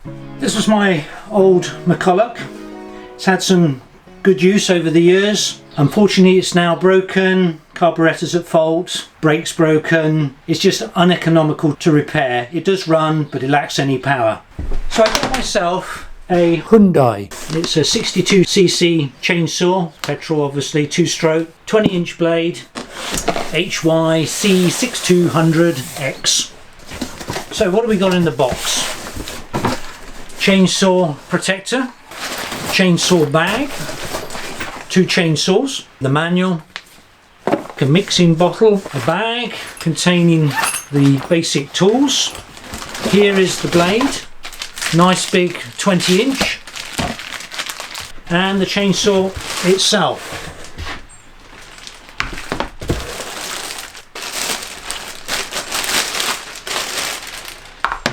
This was my old McCulloch. It's had some good use over the years. Unfortunately it's now broken, carburettor's at fault, brakes broken. It's just uneconomical to repair. It does run but it lacks any power. So I got myself a Hyundai. It's a 62cc chainsaw, petrol obviously, 2-stroke, 20-inch blade, HYC6200X. So what have we got in the box? Chainsaw protector, chainsaw bag, 2 chainsaws, the manual, a mixing bottle, a bag containing the basic tools. Here is the blade, nice big 20-inch, and the chainsaw itself.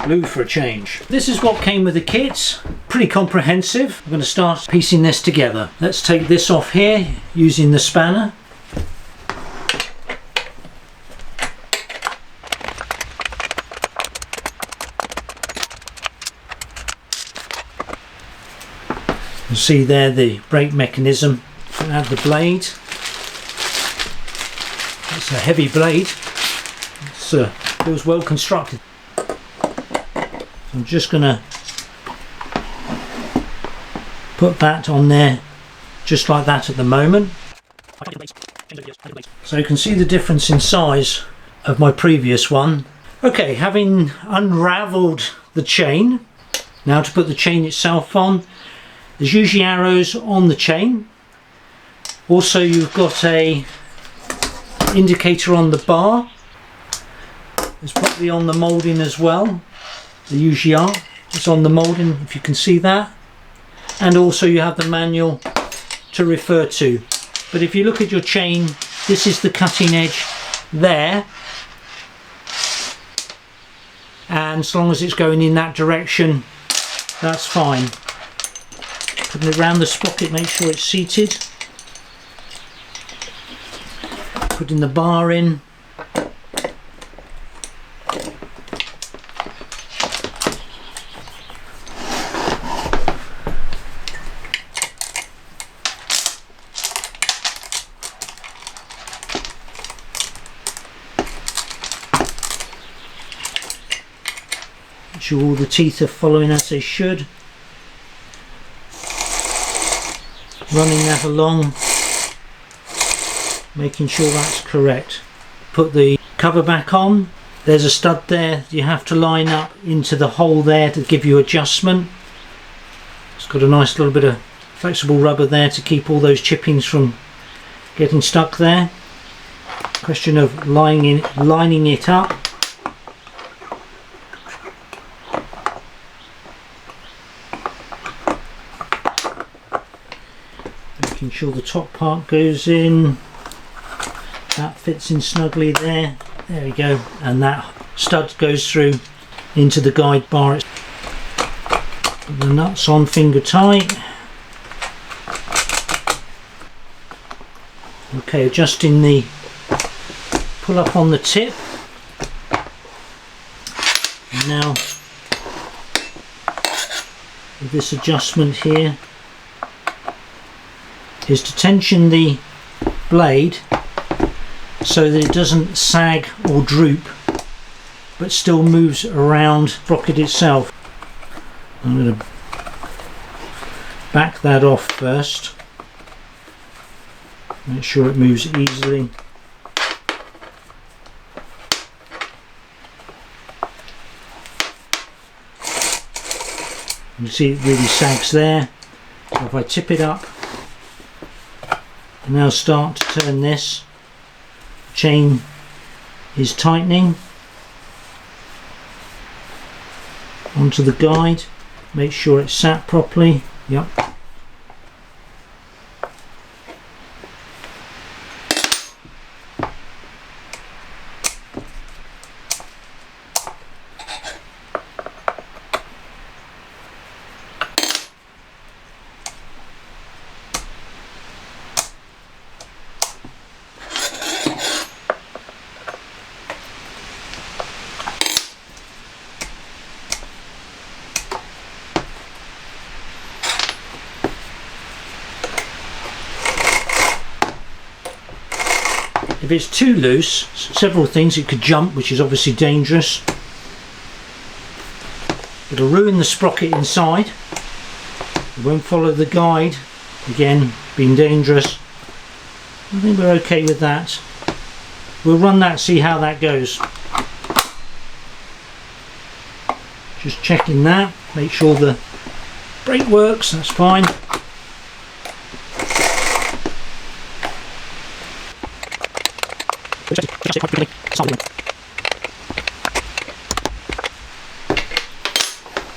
Blue for a change. This is what came with the kit. Pretty comprehensive. I'm going to start piecing this together. Let's take this off here using the spanner. You see there the brake mechanism. Add the blade. It's a heavy blade. It feels well constructed. I'm just going to put that on there just like that at the moment. So you can see the difference in size of my previous one. Okay, having unravelled the chain, now to put the chain itself on. There's usually arrows on the chain. Also you've got a indicator on the bar. There's probably on the moulding as well. They usually are. It's on the moulding, if you can see that. And also you have the manual to refer to. But if you look at your chain, this is the cutting edge there. And as long as it's going in that direction, that's fine. Putting it around the sprocket, make sure it's seated. Putting the bar in. Make sure all the teeth are following as they should. Running that along, making sure that's correct. Put the cover back on. There's a stud there you have to line up into the hole there to give you adjustment. It's got a nice little bit of flexible rubber there to keep all those chippings from getting stuck there. Question of lining it up. Making sure the top part goes in, that fits in snugly there. There we go, and that stud goes through into the guide bar. Put the nuts on finger tight. Okay, adjusting the pull up on the tip. And now with this adjustment here is to tension the blade so that it doesn't sag or droop but still moves around the sprocket itself. I'm going to back that off first, make sure it moves easily. You see it really sags there. So if I tip it up and now start to turn this, chain is tightening onto the guide, make sure it's sat properly. Yep. If it's too loose, several things, it could jump, which is obviously dangerous. It'll ruin the sprocket inside. It won't follow the guide, again being dangerous. I think we're okay with that. We'll run that, see how that goes. Just checking that, make sure the brake works, that's fine.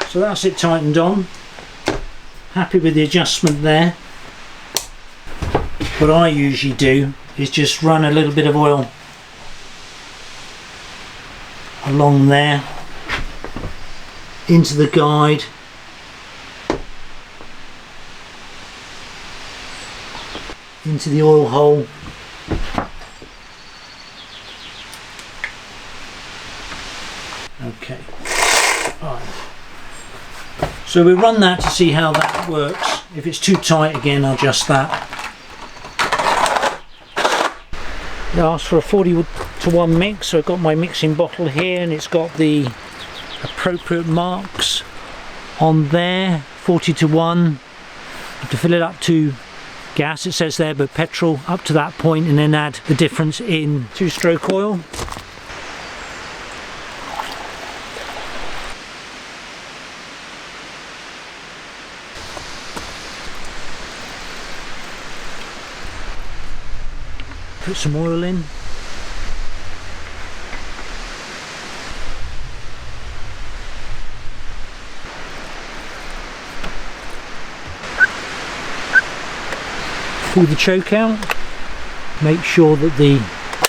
So that's it tightened on. Happy with the adjustment there. What I usually do is just run a little bit of oil along there into the guide, into the oil hole. Okay, right. So we run that to see how that works. If it's too tight, again, I'll adjust that. It asks for a 40:1 mix, so I've got my mixing bottle here and it's got the appropriate marks on there. 40:1. To fill it up to gas, it says there, but petrol up to that point, and then add the difference in two-stroke oil. Put some oil in. Pull the choke out. Make sure that the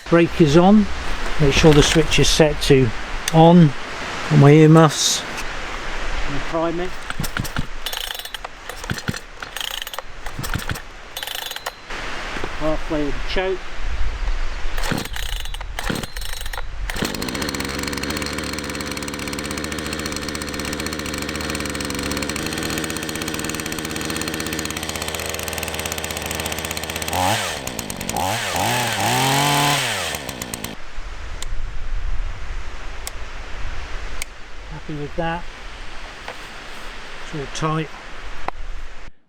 brake is on. Make sure the switch is set to on. On my earmuffs. And prime it. Halfway with the choke. Happy with that. It's all tight.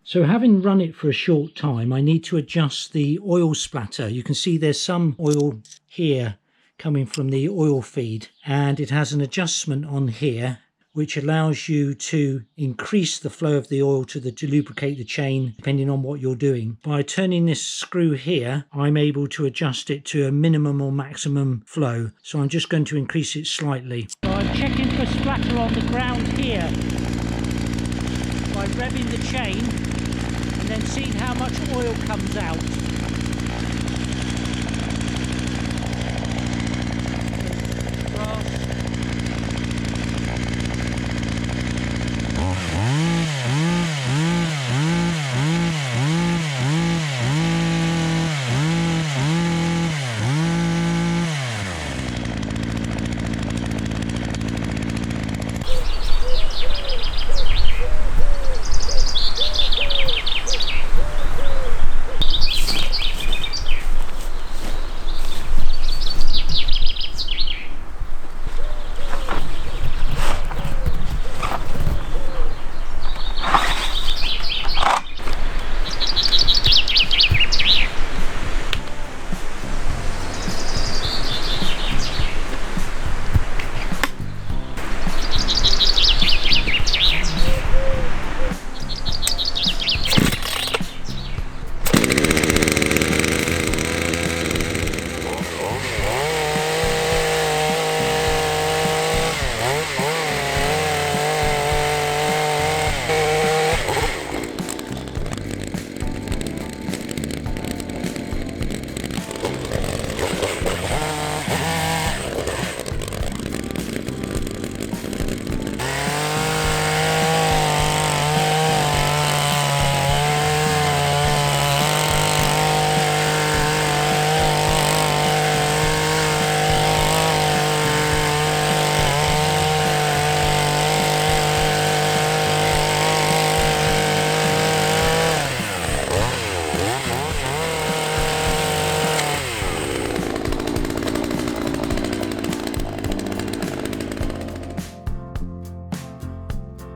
So having run it for a short time, I need to adjust the oil splatter. You can see there's some oil here coming from the oil feed, and it has an adjustment on here which allows you to increase the flow of the oil to lubricate the chain depending on what you're doing. By turning this screw here, I'm able to adjust it to a minimum or maximum flow. So I'm just going to increase it slightly. So I'm checking for splatter on the ground here by revving the chain and then seeing how much oil comes out.